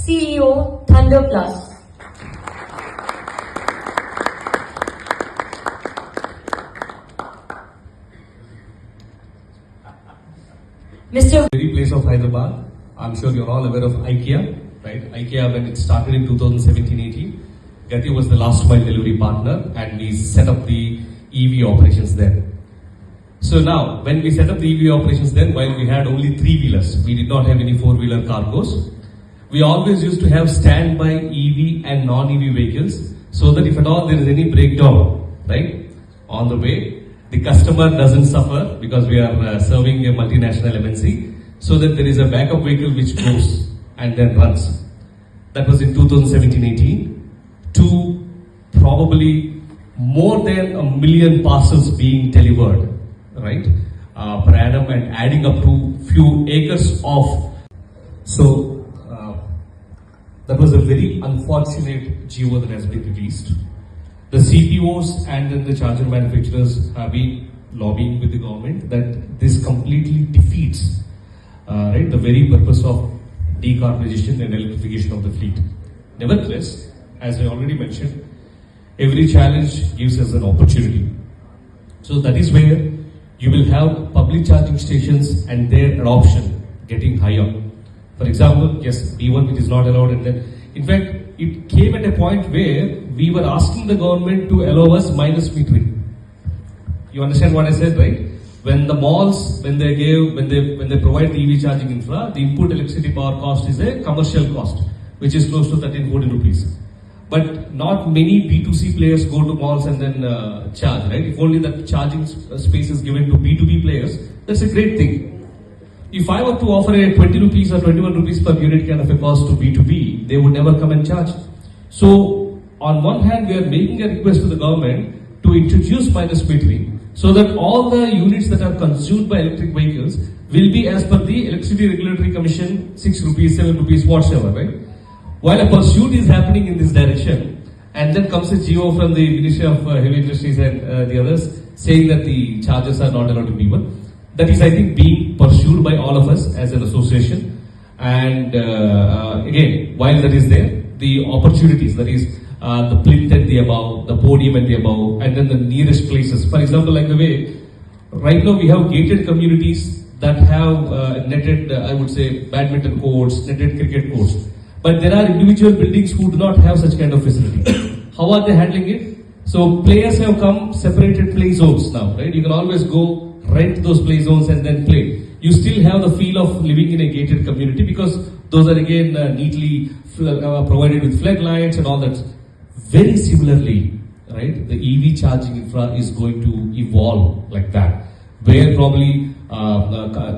CEO, Thunder Plus. Mr. Very place of Hyderabad. I'm sure you're all aware of IKEA, right? IKEA, when it started in 2017-18, Gati was the last mile delivery partner, and we set up the EV operations there. So now, when we set up the EV operations then, while we had only 3-wheelers, we did not have any 4-wheeler cargos. We always used to have standby EV and non-EV vehicles, so that if at all there is any breakdown, right, on the way, the customer doesn't suffer, because we are serving a multinational MNC, so that there is a backup vehicle which goes and then runs. That was in 2017-18, to probably more than 1 million parcels being delivered, right, per annum, and adding up to few acres of. So that was a very unfortunate GO that has been released. The CPOs and then the charger manufacturers have been lobbying with the government that this completely defeats right, the very purpose of decarbonization and electrification of the fleet. Nevertheless, as I already mentioned, every challenge gives us an opportunity. So that is where you will have public charging stations and their adoption getting higher. For example, yes, B1 which is not allowed, and then in fact it came at a point where we were asking the government to allow us minus metering. You understand what I said, right? When the malls, when they provide the EV charging infra, the input electricity power cost is a commercial cost, which is close to 13-14 rupees. But not many B2C players go to malls and then charge, right? If only that charging space is given to B2B players, that's a great thing. If I were to offer a 20 rupees or 21 rupees per unit kind of a cost to B2B, they would never come and charge. So, on one hand, we are making a request to the government to introduce minus metering, so that all the units that are consumed by electric vehicles will be as per the Electricity Regulatory Commission, 6 rupees, 7 rupees, whatever, right? While a pursuit is happening in this direction, and then comes a GO from the Ministry of Heavy Industries and the others saying that the charges are not allowed to be one. That is, I think, being pursued by all of us as an association. And again, while that is there, the opportunities, that is the plinth and the above, the podium and the above, and then the nearest places. For example, like the way, right now we have gated communities that have netted, I would say, badminton courts, netted cricket courts. But there are individual buildings who do not have such kind of facility. How are they handling it? So players have come separated play zones now, right? You can always go rent those play zones and then play. You still have the feel of living in a gated community, because those are again neatly provided with floodlights and all that. Very similarly, right, the EV charging infra is going to evolve like that, where probably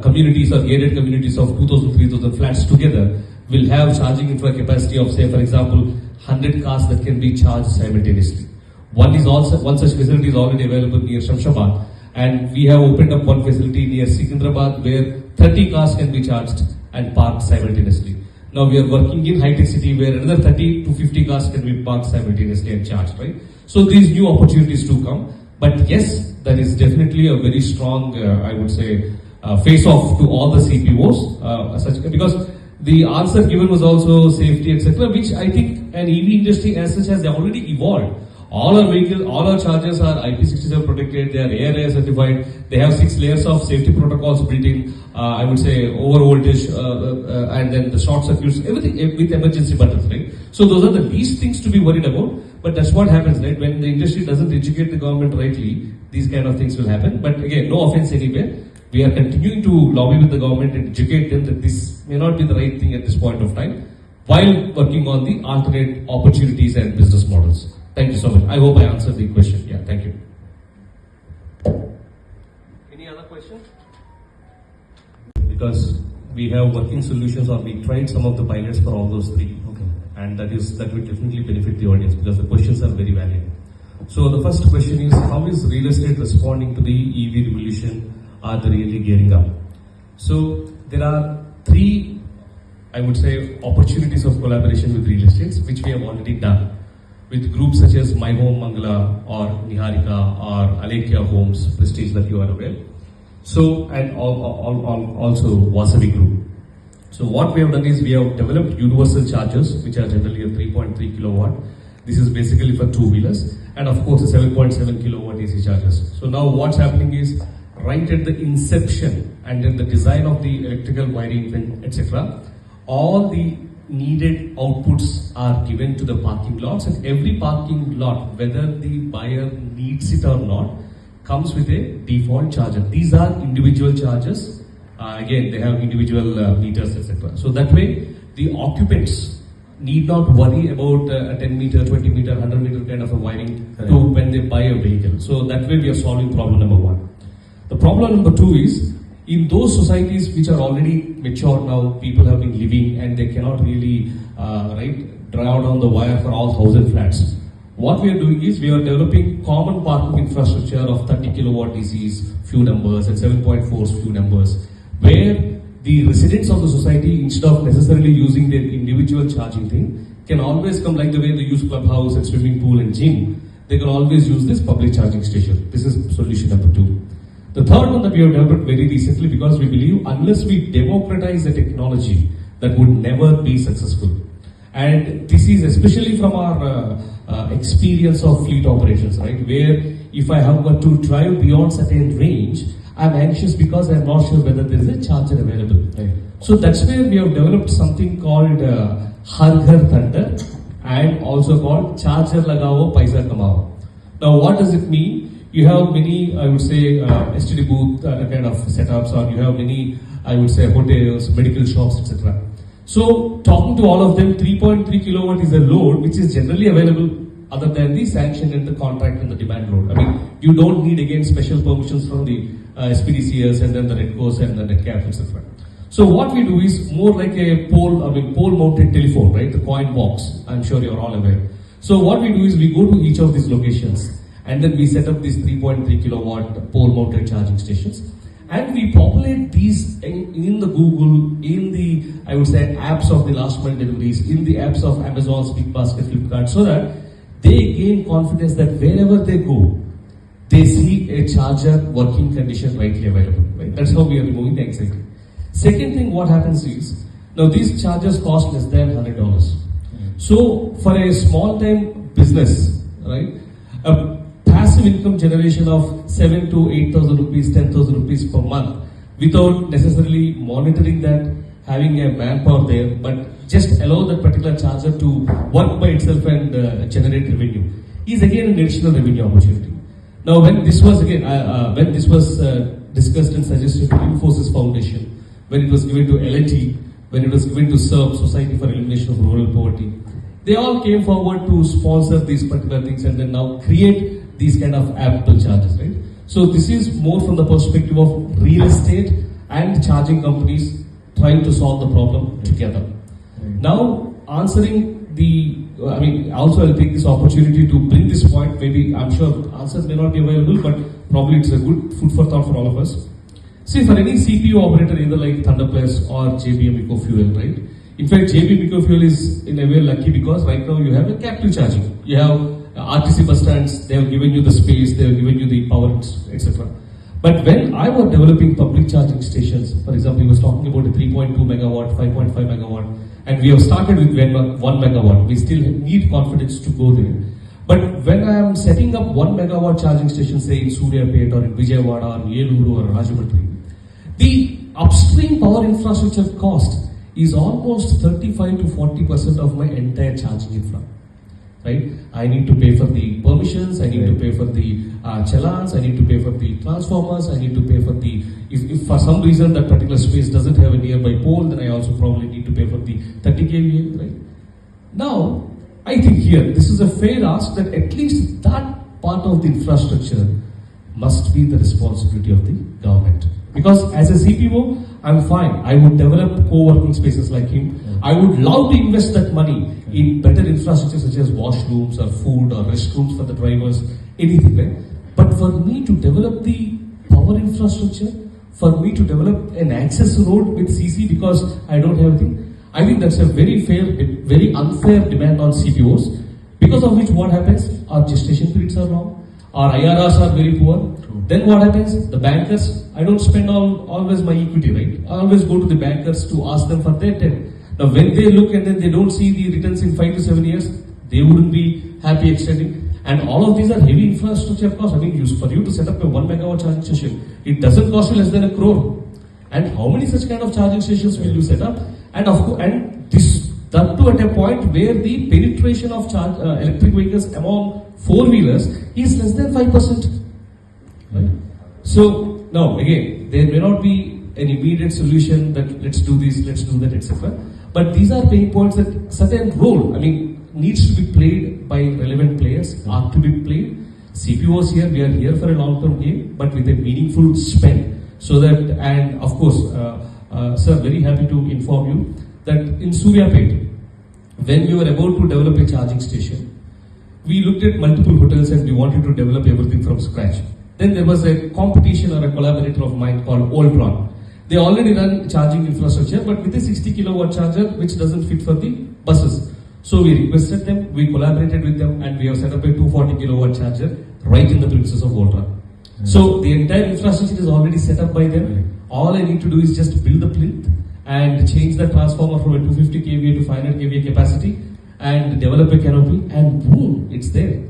communities or gated communities of 2,000, 3,000 flats together will have charging infra capacity of, say, for example, 100 cars that can be charged simultaneously. One such facility is already available near Shamshabad, and we have opened up one facility near Secunderabad where 30 cars can be charged and parked simultaneously. Now we are working in high-tech city where another 30 to 50 cars can be parked simultaneously and charged, right? So these new opportunities to come. But yes, that is definitely a very strong, I would say, face-off to all the CPOs, because the answer given was also safety, etc., which I think an EV industry as such has already evolved. All our vehicles, all our chargers are IP67 protected, they are ARAI certified, they have 6 layers of safety protocols built in, I would say over voltage, and then the short circuits, everything with emergency buttons, right? So those are the least things to be worried about, but that's what happens, right? When the industry doesn't educate the government rightly, these kind of things will happen. But again, no offense anywhere. We are continuing to lobby with the government and educate them that this may not be the right thing at this point of time, while working on the alternate opportunities and business models. Thank you so much. I hope I answered the question. Yeah, thank you. Any other questions? Because we have working solutions, or we tried some of the pilots for all those 3. Okay. And that will definitely benefit the audience, because the questions are very valid. So the first question is, how is real estate responding to the EV revolution? Are they really gearing up? So there are 3, I would say, opportunities of collaboration with real estates, which we have already done with groups such as My Home Mangala or Niharika or Alekia Homes, Prestige that you are aware. So, and also Vasavi Group. So what we have done is we have developed universal chargers, which are generally a 3.3 kilowatt. This is basically for two-wheelers, and of course a 7.7 kilowatt AC chargers. So now what's happening is, right at the inception and in the design of the electrical wiring, etc., all the needed outputs are given to the parking lots, and every parking lot, whether the buyer needs it or not, comes with a default charger. These are individual chargers. Again, they have individual meters, etc. So that way, the occupants need not worry about a 10 meter, 20 meter, 100 meter kind of a wiring to when they buy a vehicle. So that way, we are solving problem number one. The problem number two is, in those societies which are already mature now, people have been living and they cannot really draw down the wire for all 1,000 flats. What we are doing is, we are developing common parking infrastructure of 30 kilowatt DCs, few numbers, and 7.4s, few numbers, where the residents of the society, instead of necessarily using their individual charging thing, can always come, like the way they use clubhouse and swimming pool and gym, they can always use this public charging station. This is solution number two. The third one that we have developed very recently, because we believe unless we democratize the technology, that would never be successful. And this is especially from our experience of fleet operations, right? Where if I have got to drive beyond certain range, I'm anxious because I'm not sure whether there is a charger available. Right. So that's where we have developed something called Har Ghar Thunder, and also called Charger Lagao Paisa Kamao. Now what does it mean? You have many, I would say, STD booth kind of setups, or you have many, I would say, hotels, medical shops, etc. So talking to all of them, 3.3 kilowatt is a load which is generally available other than the sanction and the contract and the demand load. I mean, you don't need again special permissions from the SPDCS and then the Redcos and the Netcaps, etc. So what we do is more like a pole mounted telephone, right? The coin box. I'm sure you're all aware. So what we do is, we go to each of these locations, and then we set up these 3.3 kilowatt pole mounted charging stations, and we populate these in the Google, in the, I would say, apps of the last mile deliveries, in the apps of Amazon, Speakbasket, Flipkart, so that they gain confidence that wherever they go, they see a charger working condition rightly available. Right? That's how we are removing the anxiety. Second thing, what happens is, now these chargers cost less than $100. So for a small time business, right, a passive income generation of 7 to 8,000 rupees, 10,000 rupees per month, without necessarily monitoring that, having a manpower there, but just allow that particular charger to work by itself and generate revenue, is again an additional revenue opportunity. Now, when this was discussed and suggested to Infosys Foundation, when it was given to L&T, when it was given to SERP, Society for Elimination of Rural Poverty, they all came forward to sponsor these particular things and then now create these kind of applicable charges, right? So this is more from the perspective of real estate and charging companies trying to solve the problem together. Now, answering the, also I'll take this opportunity to bring this point. Maybe, I'm sure answers may not be available, but probably it's a good food for thought for all of us. See, for any CPU operator, either like Thunderplus or JBM EcoFuel, right? In fact, JBM EcoFuel is in a way lucky because right now you have a captive charging. You have RTC bus stands, they have given you the space, they have given you the power, etc. But when I was developing public charging stations, for example, he was talking about a 3.2 megawatt, 5.5 megawatt, and we have started with 1 megawatt. We still need confidence to go there. But when I am setting up 1 megawatt charging station, say in Suryapet or in Vijayawada or Yeluru or Rajahmundry, the upstream power infrastructure cost is almost 35 to 40% of my entire charging infra. Right? I need to pay for the permissions, I need to pay for the challans, I need to pay for the transformers, I need to pay for the, if for some reason that particular space doesn't have a nearby pole, then I also probably need to pay for the 30 kVA, right? Now, I think here, this is a fair ask that at least that part of the infrastructure must be the responsibility of the government. Because as a CPO, I'm fine. I would develop co-working spaces like him. I would love to invest that money in better infrastructure such as washrooms or food or restrooms for the drivers, anything, right? But for me to develop the power infrastructure, for me to develop an access road with CC because I don't have anything, I think that's a very unfair demand on CPOs, because of which what happens, our gestation periods are long, our IRRs are very poor, Then what happens? The bankers, I don't spend always my equity, right? I always go to the bankers to ask them for their debt. Now when they look and then they don't see the returns in 5 to 7 years, they wouldn't be happy extending. And all of these are heavy infrastructure costs. I mean, for you to set up a 1 megawatt charging station, it doesn't cost you less than 1 crore. And how many such kind of charging stations will you set up? And of course, and this that too at a point where the penetration of electric vehicles among four-wheelers is less than 5%. Right? So now again, there may not be an immediate solution that let's do this, let's do that, etc. But these are pain points that certain role, I mean, needs to be played by relevant players, are to be played. CPOs here, we are here for a long-term game, but with a meaningful spend. So that, and of course, sir, very happy to inform you that in Suryapet, when we were about to develop a charging station, we looked at multiple hotels and we wanted to develop everything from scratch. Then there was a competition or a collaborator of mine called Oltron. They already run charging infrastructure, but with a 60 kilowatt charger, which doesn't fit for the buses. So we requested them, we collaborated with them, and we have set up a 240 kilowatt charger right in the premises of Oltron. So the entire infrastructure is already set up by them. All I need to do is just build the plinth and change the transformer from a 250 kVA to 500 kVA capacity and develop a canopy, and boom, it's there.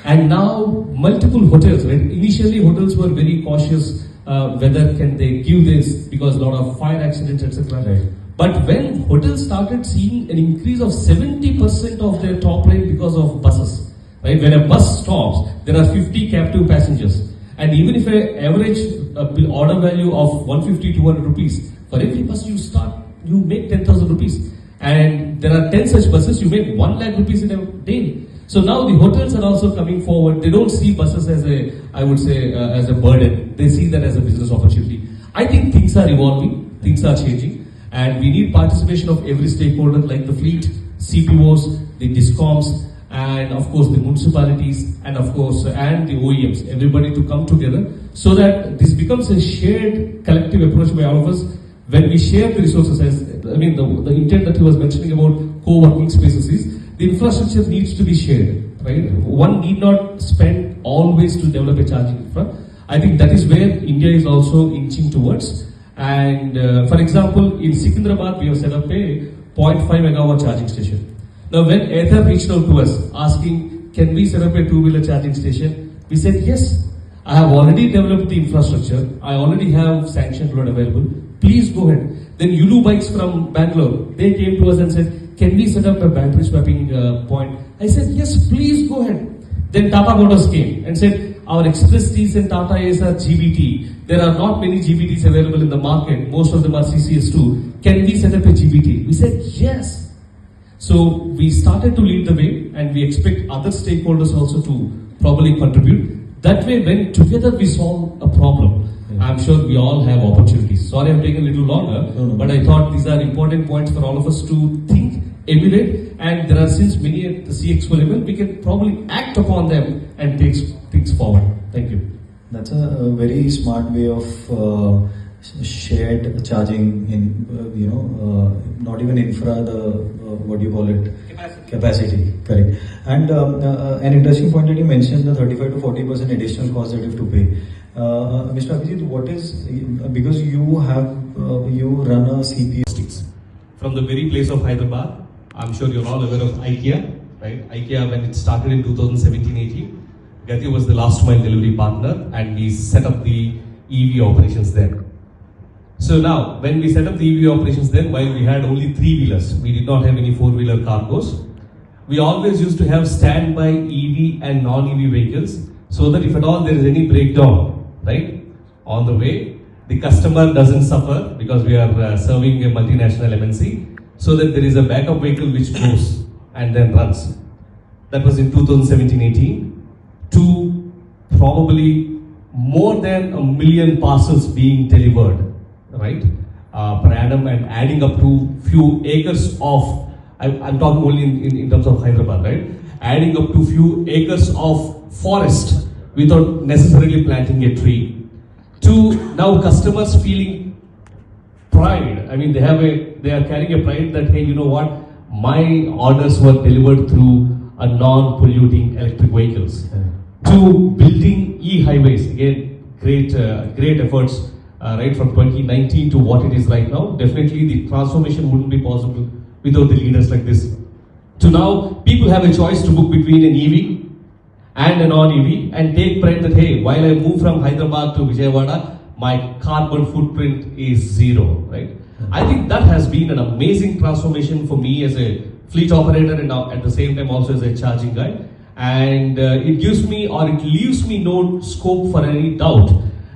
And now multiple hotels, right? Initially hotels were very cautious whether can they give this because a lot of fire accidents, etc. Right. But when hotels started seeing an increase of 70% of their top line because of buses, right? When a bus stops, there are 50 captive passengers. And even if an average order value of 150, 200 rupees, for every bus you start, you make 10,000 rupees. And there are 10 such buses, you make 1 lakh rupees in a day. So now the hotels are also coming forward. They don't see buses as as a burden. They see that as a business opportunity. I think things are evolving, things are changing, and we need participation of every stakeholder like the fleet, CPOs, the DISCOMs, and of course the municipalities, and of course and the OEMs, everybody to come together so that this becomes a shared collective approach by all of us. When we share the resources, the intent that he was mentioning about co-working spaces is the infrastructure needs to be shared, right? One need not spend always to develop a charging infra. I think that is where India is also inching towards. And for example, in Secunderabad, we have set up a 0.5 megawatt charging station. Now, when Aether reached out to us asking, can we set up a two-wheeler charging station? We said, yes, I have already developed the infrastructure. I already have sanctioned load available. Please go ahead. Then Yulu Bikes from Bangalore, they came to us and said, can we set up a battery swapping point? I said, yes, please go ahead. Then Tata Motors came and said, our Express T's and Tata A's are GBT. There are not many GBTs available in the market. Most of them are CCS2. Can we set up a GBT? We said, yes. So we started to lead the way, and we expect other stakeholders also to probably contribute. That way, when together we solve a problem, I'm sure we all have opportunities. Sorry, I'm taking a little longer, but I thought these are important points for all of us to think, emulate, and there are since many at the CXO level, we can probably act upon them and take things forward. Thank you. That's a very smart way of shared charging in, not even infra, what do you call it? Capacity, correct. And an interesting point that you mentioned, the 35 to 40% additional cost that you have to pay. Mr. Abhijit, what is, because you run a CPO. From the very place of Hyderabad, I'm sure you're all aware of IKEA, right? IKEA, when it started in 2017-18, Gati was the last mile delivery partner, and we set up the EV operations there. So now, when we set up the EV operations then, while we had only 3-wheelers, we did not have any 4-wheeler cargos, we always used to have standby EV and non-EV vehicles, so that if at all there is any breakdown, right, on the way, the customer doesn't suffer because we are serving a multinational MNC, so that there is a backup vehicle which goes and then runs. That was in 2017-18, to probably more than 1 million parcels being delivered, right, per annum, and adding up to few acres of, I'm talking only in terms of Hyderabad, right, adding up to few acres of forest without necessarily planting a tree, to now customers feeling pride. I mean, they are carrying a pride that, hey, you know what, my orders were delivered through a non-polluting electric vehicles, to building e-highways. Again, great efforts right from 2019 to what it is right now. Definitely the transformation wouldn't be possible without the leaders like this. So now people have a choice to book between an EV and a non-EV and take pride that, hey, while I move from Hyderabad to Vijayawada, my carbon footprint is zero, right? I think that has been an amazing transformation for me as a fleet operator and now at the same time also as a charging guy. And it gives me or it leaves me no scope for any doubt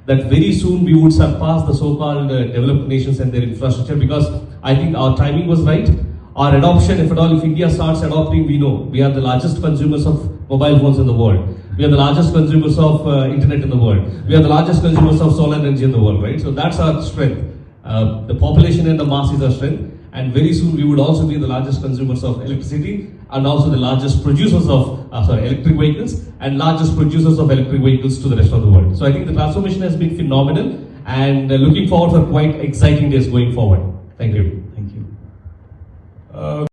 that very soon we would surpass the so-called developed nations and their infrastructure, because I think our timing was right. Our adoption, if at all, if India starts adopting, we know we are the largest consumers of mobile phones in the world. We are the largest consumers of internet in the world. We are the largest consumers of solar energy in the world, right? So that's our strength. The population and the mass is our strength. And very soon we would also be the largest consumers of electricity and also the largest producers of electric vehicles and largest producers of electric vehicles to the rest of the world. So I think the transformation has been phenomenal and looking forward for quite exciting days going forward. Thank you. Thank you.